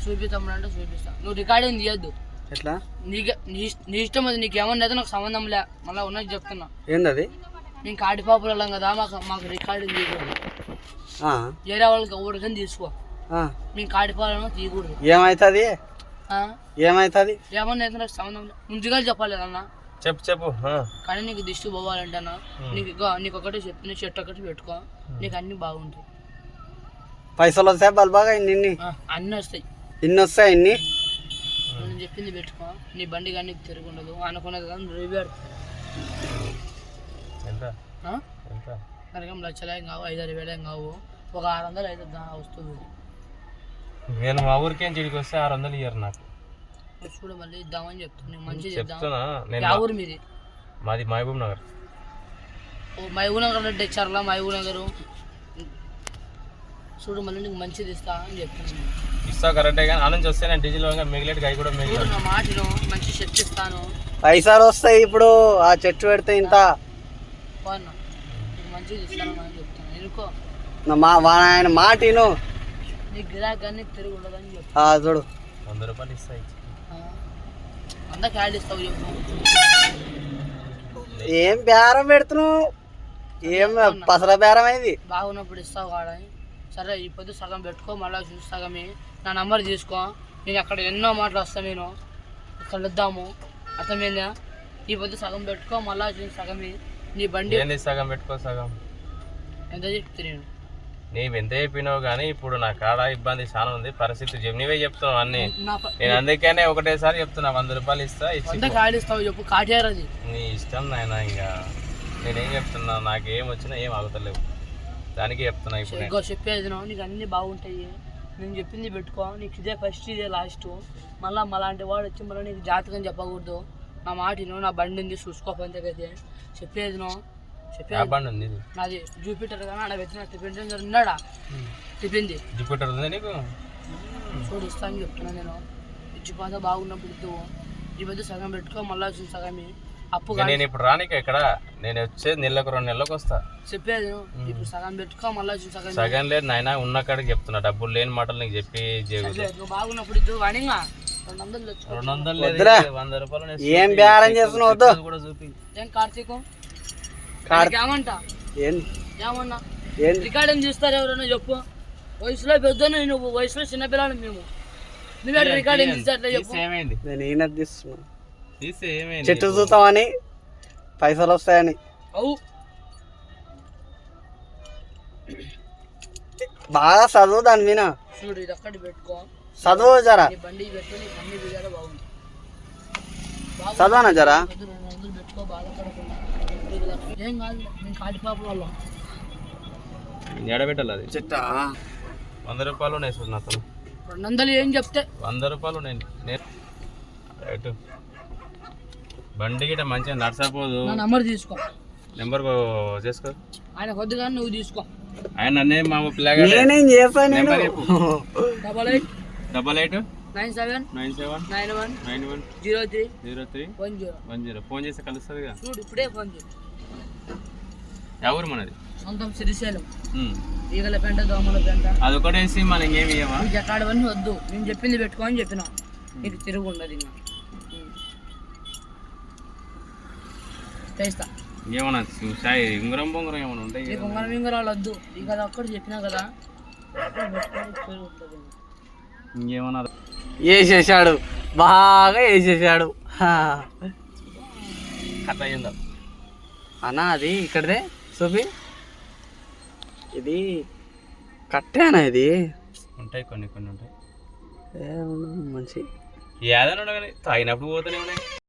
చూపిస్తామంటే చూపిస్తా. నువ్వు రికార్డింగ్ తీయద్దు. ఎట్లా? నీ ఇష్టం, అది నీకేమన్నా అయితే నాకు సంబంధం లే. మళ్ళీ ఉన్నది చెప్తున్నా. ఏంది? మేము కాటిపాపులు వెళ్ళాం కదా, మాకు రికార్డింగ్ తీయకూడదు. వేరే వాళ్ళకి ఊరికని తీసుకో. మేము కాటిపాలను తీయకూడదు. ఏమవుతుంది? ఏమవుతుంది? ఏమన్నా అయితే నాకు సంబంధం లేదు. ముందుగా చెప్పాలి అన్న. చెప్పు. కానీ నీకు దిష్టి పోవాలంటే అన్న, నీకు ఒకటి చెప్పిన షర్ట్ ఒకటి పెట్టుకో, నీకు అన్ని బాగుంటాయి. పైసలు వస్తాయి బల్బాగా ఇన్ని? అన్నీ వస్తాయి. ఇన్ని వస్తాయి ఇన్ని? నేను చెప్పింది పెట్టుకో, నీ బండి కానీ నీకు తిరుగుండదు. అనుకున్నది కానీ రేపు కనుక లక్షలు ఏం కావు, 5-6 వేలు ఏం కావు, ఒక 600 అయితే వస్తుంది. నేను మా ఊరికేం చెడికి వస్తే 600 ఇయ్యరు నాకు. చూడు మళ్ళీ ఇద్దామని చెప్తున్నా, మంచిగా చెప్తున్నా. ఊరు మీది? మాది మహబూబ్ నగర్. మహబూబ్ నగర్ అంటే చర్ల మహబూబ్ నగర్. చూడు మళ్ళీ నీకు మంచిది ఇస్తా అని చెప్తున్నాను. ఇస్తా కరెక్టే, కానీ ఆలోచించి వస్తే నేను డీజిల్ మిగిలేట్ గై కూడా మిగిలేదు. నా మాటను మంచి షర్ట్ ఇస్తాను. పైసలు వస్తాయి ఇప్పుడు. ఆ చెట్టు పెడితే ఇంత మంచిది ఇస్తాను అని చెప్తాను. ఎనుకో ఆయన మాట విను. నీకు గిరాకీ కానీ తిరిగి ఉండదని చెప్పు. చూడు 100 రూపాయలు ఇస్తా. అందరికి యాడ్ ఇస్తావు చెప్పు. ఏం బేరం పెడుతున్నావు? ఏం పసల బేరం అయింది? బాగున్నప్పుడు ఇస్తావు కాడ. సరే ఈ పొద్దు సగం పెట్టుకో, మళ్ళీ చూసి సగమే. నా నంబర్ తీసుకో, నేను అక్కడ ఎన్నో మాటలు వస్తాను. నేను ఇక్కడ వద్దాము, అర్థమైందా? ఈ పొద్దు సగం పెట్టుకో, మళ్ళీ చూసి సగమే. నీ బండి సగం పెట్టుకో. సగం ఎంత చెప్తే నీవు ఎంత చెప్పినావు కానీ ఇప్పుడు నా కాడ ఇబ్బంది చాలా ఉంది. పరిస్థితి నీవే చెప్తున్నావు అన్ని. నేను అందుకనే ఒకటేసారి చెప్తున్నా, 100 రూపాయలు ఇస్తా. చెప్పు కాటేరది నీ ఇష్టం నాయన. ఇంకా నేనేం చెప్తున్నా, నాకేం వచ్చినా ఏం ఆగుతలేవు, దానికి చెప్తున్నా. ఇప్పుడు చెప్పేది నీకు అన్ని బాగుంటాయి. నేను చెప్పింది పెట్టుకో. నీకు ఇదే ఫస్ట్, ఇదే లాస్ట్. మళ్ళీ అలాంటి వాడు వచ్చి మళ్ళీ నీకు జాతకం చెప్పకూడదు. నా మాటను, నా బండి ఉంది చూసుకోపోతే చెప్పేది బండి ఉంది నాది. జూపిటర్ కానీ ఆడ పెట్టిన టిఫిన్ ఉన్నాడా? టిఫిన్ది జూపిటర్ ఉంది నీకు. చూడు ఇస్తా అని చెప్తున్నా నేను. ఇచ్చిపోతే బాగున్నప్పుడు ఇద్దు. ఈ మధ్య సగం పెట్టుకో, మళ్ళీ వచ్చి సగమే. అప్పు నేను ఇప్పుడు రానిక ఇక్కడ, నేను వచ్చేది 2 నెలలకు వస్తా. చెప్పేది ఇప్పుడు సగం పెట్టుకో, మళ్ళీ వచ్చి సగం లేదు నాయన. ఉన్న కాడికి చెప్తున్నా, డబ్బులు లేని మాటలు నీకు చెప్పి బాగున్నప్పుడు ఇద్దు. వాణిగా 200 లేదు, 100 రూపాయలు. ఏం బేరం చేస్తున్నావు కూడా చూపి. ఏం కార్తీక్ ఏమంటా? ఏమన్నా రికార్డింగ్ చూస్తారు ఎవరైనా చెప్పు. వయసులో పెద్ద, నువ్వు వయసులో చిన్నపిల్లలు. మేము నువ్వే రికార్డింగ్ తీస్తే చెప్పు. నేను తీస్తున్నా. చెట్టు చూస్తామని, పైసలు వస్తాయని. బాగా చదువు దాని మీద. చూడు ఇది ఒక్కటి పెట్టుకో, చదువు జరా. బండి పెట్టు, నీకు అన్ని దిగాలి. బాగుంది చదవనా జరా. 200 పెట్టుకో, బాధపడకుండా. ఏం కాదు, నేను కాటిపాపుల వాళ్ళం. ఎడబెట్టాలి అది చెట్ట. 100 రూపాయలు ఉన్నాయి సార్ నాతో. 200 ఏం చెప్తే 100 రూపాయలు నేను రైట్. బండి గిట్ట మంచిగా నడసపోదు. నా నంబర్ తీసుకో. నెంబర్ చేసుకో. ఆయన కొద్ది కానీ నువ్వు తీసుకో. ఆయన నన్నే మా పిల్లగా. నేనేం చేస్తాను? 88 97 91 03 10. ఫోన్ చేస్తే కలుస్తుంది కదా. చూడు ఇప్పుడే ఫోన్ చేయి. ఎవరు మనది? సొంతం శ్రీశైలం. ఈగల పెంట, దోమల పెంట. అది ఒకటేసి మనం ఇంకేమి ఇవ్వమా? ఎక్కడవన్నీ వద్దు, నేను చెప్పింది పెట్టుకో అని చెప్పినా. నీకు తిరుగు ఉండదు. ఇంకా చేస్తా. ఏమన్నా ఉంగరం బొంగరం ఏమైనా ఉంటాయి? నీకు ఉంగరం వింగరాలు వద్దు. ఇంకా ఒక్కటి చెప్పినా కదా. ఇంకేమన్నా వేసేసాడు, బాగా వేసేసాడు. కథ అయ్యిందా అన్నా? అది ఇక్కడదే చూపి. ఇది కట్టేనా? ఇది ఉంటాయి, కొన్ని ఉంటాయి. మంచి ఏదైనా తాగినప్పుడు పోతూనే ఉన్నాయి.